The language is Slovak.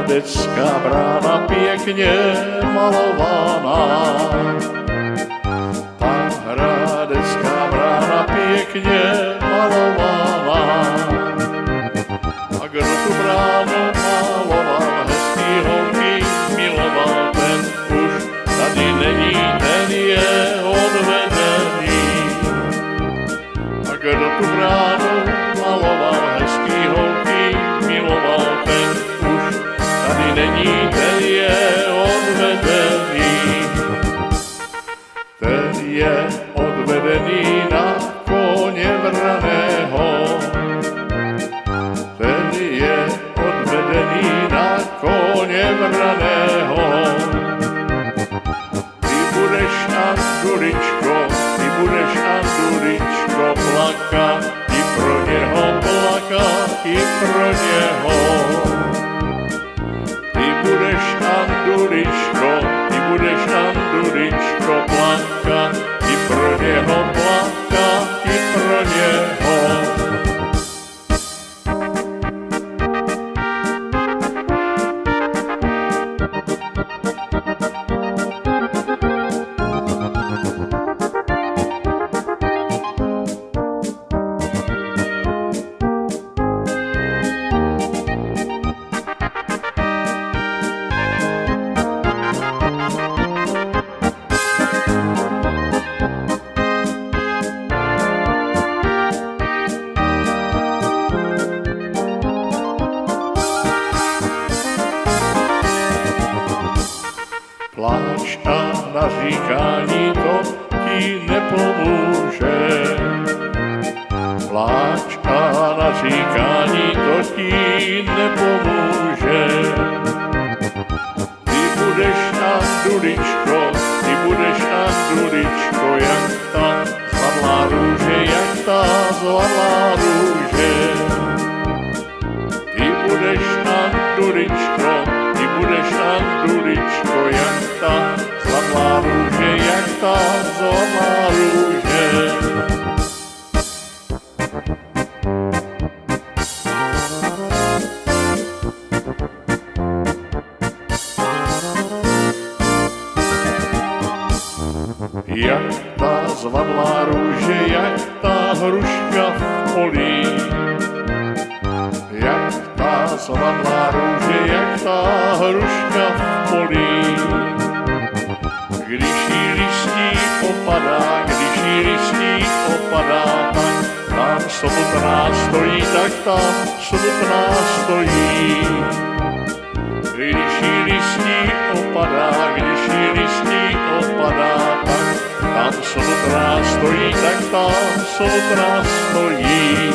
Hradecká brána pěkně malovaná. Ta Hradecká brána pěkně malovaná. A kdo tu bránu maloval, hezký holky miloval, ten už tady není, ten je odvedený. A kdo tu bránu maloval, hezký holky miloval, ten už tady není, ten je odvedený. Ten je odvedený na koně vraného. Ten je odvedený na koně vraného. Ty budeš Anduričko, ty budeš Anduričko plakat, i pro něho plakat, i pro něho. Ty budeš Anduričko, ty budeš Anduričko plakat, i pro něho plakat, i pro něho. Pláč a naříkání to ti nepomůže. Pláč a naříkání to ti nepomůže. Ty budeš Anduričko, ty budeš Anduričko, jak ta zlavlá růže, jak ta zlavlá růže. Ty budeš Anduričko, ty budeš Anduričko, jak ta zlatá růže, jak ta zlatá růže. Jak ta zvadlá růže, jak ta hruška v polí. Jak ta zvadlá růže, jak ta hruška v polí. Když jí listí opadá, když jí listí opadá, tak tam samotná stojí, tak tam samotná stojí. Když jí listí opadá, když jí listí opadá, tak tam samotná stojí, tak tam samotná stojí.